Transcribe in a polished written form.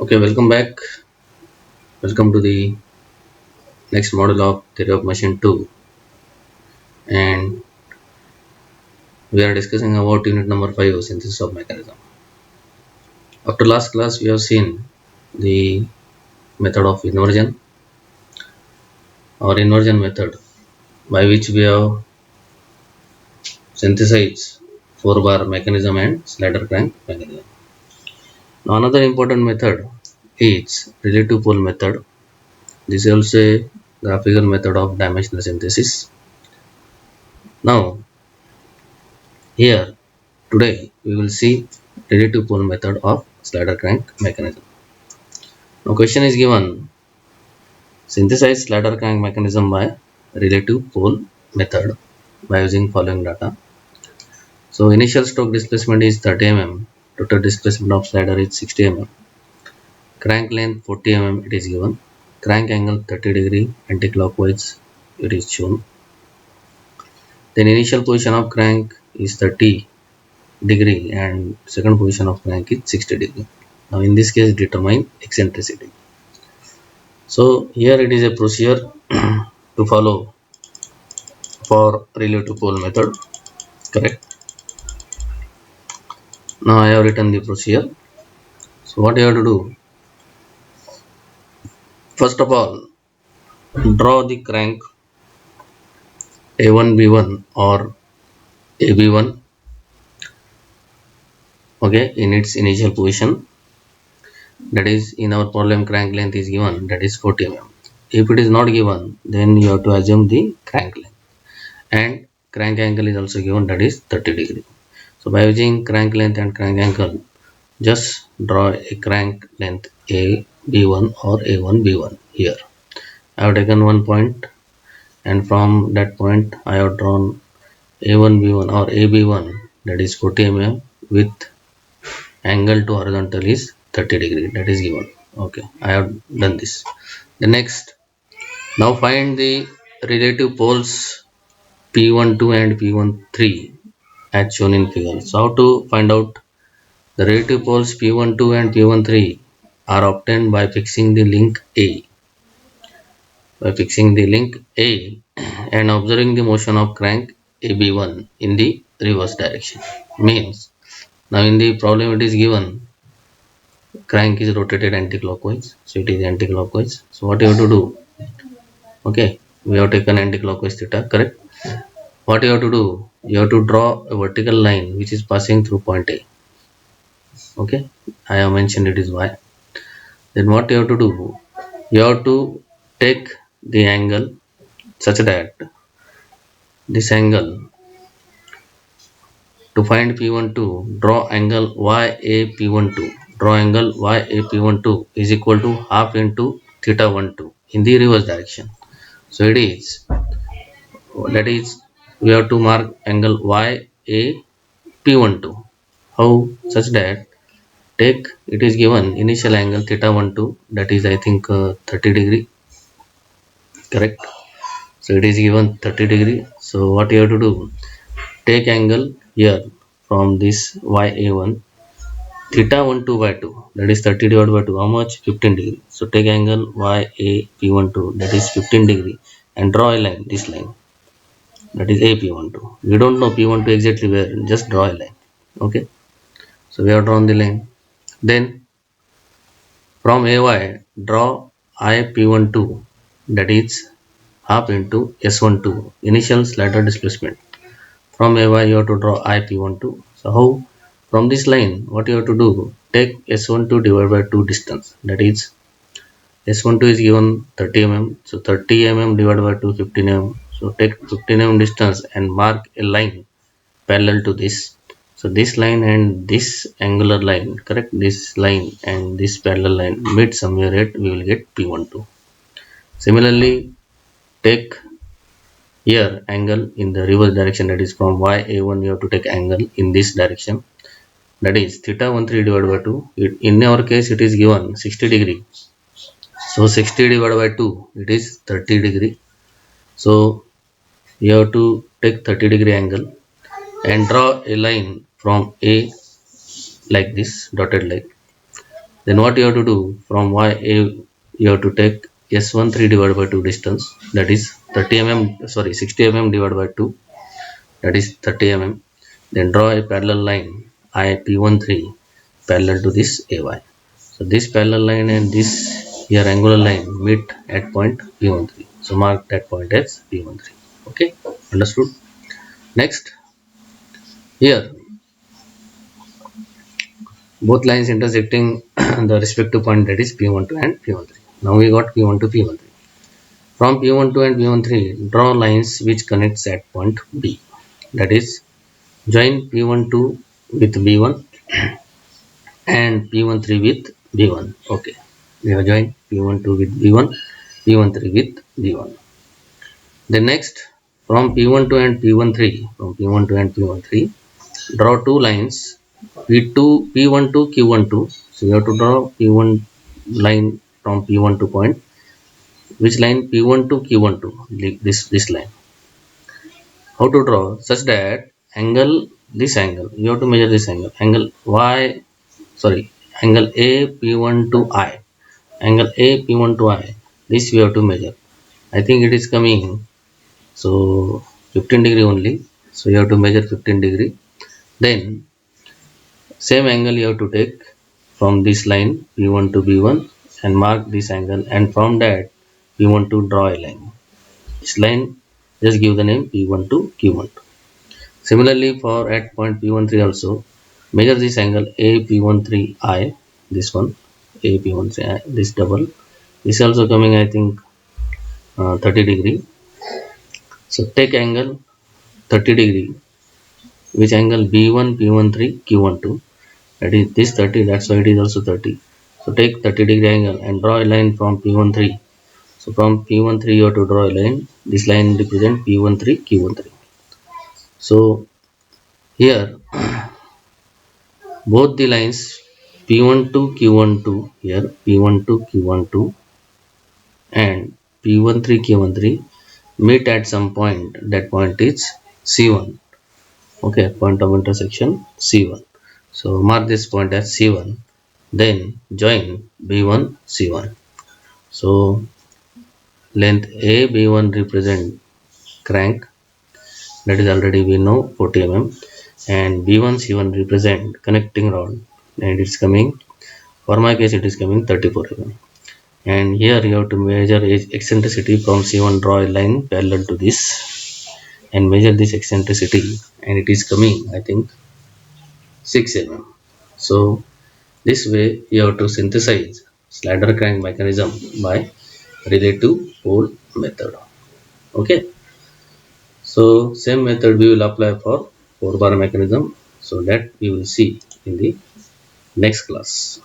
Okay, welcome back. Welcome to the next model of theory of machine 2, and we are discussing about unit number 5, synthesis of mechanism. After last class we have seen the method of inversion or inversion method, by which we have synthesized 4 bar mechanism and slider crank mechanism. Now another important method is relative pole method. This is also a graphical method of dimensional synthesis. Now here today we will see relative pole method of slider crank mechanism. Now question is given, synthesize slider crank mechanism by relative pole method by using following data. So initial stroke displacement is 30 mm, total displacement of slider is 60 mm, crank length 40 mm it is given, crank angle 30 degree anti-clockwise it is shown. Then initial position of crank is 30 degree and second position of crank is 60 degree. Now in this case determine eccentricity. So here it is a procedure to follow for relative pole method, correct? Now I have written the procedure. So what you have to do, first of all, draw the crank A1 B1 or AB1, okay, in its initial position. That is, in our problem crank length is given, that is 40 mm. If it is not given, then you have to assume the crank length, and crank angle is also given, that is 30 degree. So by using crank length and crank angle, just draw a crank length A B1 or A1 B1 here. I have taken one point, and from that point I have drawn A1 B1 or AB1, that is 40 mm, with angle to horizontal is 30 degree, that is given. Okay, I have done this. The next, now find the relative poles P12 and P13 as shown in figure. So how to find out the relative poles P12 and P13 are obtained by fixing the link A. By fixing the link A and observing the motion of crank AB1 in the reverse direction. Means, now in the problem it is given crank is rotated anti-clockwise. So it is anti-clockwise. So what you have to do? Okay, we have taken anti-clockwise theta, correct? What you have to do? You have to draw a vertical line which is passing through point A. Okay, I have mentioned it is Y. Then what you have to do? You have to take the angle such that this angle, to find P12, draw angle YAP12. Draw angle YAP12 is equal to half into theta 12 in the reverse direction. So it is, that is, we have to mark angle YAP12. How? Such that, take, it is given initial angle theta 12, that is I think 30 degree, correct? So it is given 30 degree. So what you have to do, take angle here from this YA1, theta 12 by 2, that is 30 divided by 2, how much? 15 degree. So take angle YAP12, that is 15 degree, and draw a line, this line, that is AP12. We don't know P12 exactly where, just draw a line. Okay, so we have drawn the line. Then from AY, draw IP12, that is half into S12, initial slider displacement. From AY you have to draw IP12. So how? From this line, what you have to do, take S12 divided by 2 distance, that is S12 is given 30 mm, so 30 mm divided by 2, 15 mm. So take 15 mm distance and mark a line parallel to this. So this line and this angular line, correct, this line and this parallel line meet somewhere at, we will get P12. Similarly, take here angle in the reverse direction, that is from YA1 you have to take angle in this direction, that is theta 13 divided by 2. In our case it is given 60 degree, so 60 divided by 2, it is 30 degree. So you have to take 30 degree angle and draw a line from A like this, dotted line. Then what you have to do, from Y A you have to take S13 divided by 2 distance, that is 30 mm, sorry 60 mm divided by 2, that is 30 mm. Then draw a parallel line IP13 parallel to this AY. So this parallel line and this here angular line meet at point P13. So mark that point as P13. Okay, understood. Next, here both lines intersecting the respective point, that is P12 and P13. Now we got P12, P13. From P12 and P13, draw lines which connects at point B. That is, join P12 with B1 and P13 with B1. Okay, we have joined P12 with B1, P13 with B1. Then next, from P12 and P13, draw two lines P2, P12, Q12. So you have to draw P1 line from P12 point. Which line? P12, Q12. This line. How to draw such that angle, this angle, you have to measure this angle Y, sorry, angle A P1 to I, angle A P1 to I, this we have to measure. I think it is coming so 15 degree only, so you have to measure 15 degree. Then same angle you have to take from this line P1 to B1 and mark this angle, and from that we want to draw a line. This line, just give the name P1 to Q1. Similarly, for at point P13 also, measure this angle AP13I, this one, AP13I, this double. This also coming, I think, 30 degree. So take angle 30 degree, which angle B1, P13, Q12. That is this 30, that's why it is also 30. So take 30 degree angle and draw a line from P13. So from P13 you have to draw a line. This line represent P13, Q13. So here both the lines P1 to Q12, here P1 to Q12 and P13 Q13 meet at some point. That point is C1. Okay, point of intersection C1. So mark this point as C1. Then join B1 C1. So length A B1 represent crank, that is already we know 40 mm, and B1 C1 represent connecting rod, and it's coming, for my case it is coming 34 mm. And here you have to measure eccentricity from C1, draw a line parallel to this and measure this eccentricity, and it is coming I think 6 mm. So this way you have to synthesize slider crank mechanism by relative pole method. Okay, so same method we will apply for 4 bar mechanism, so that we will see in the next class.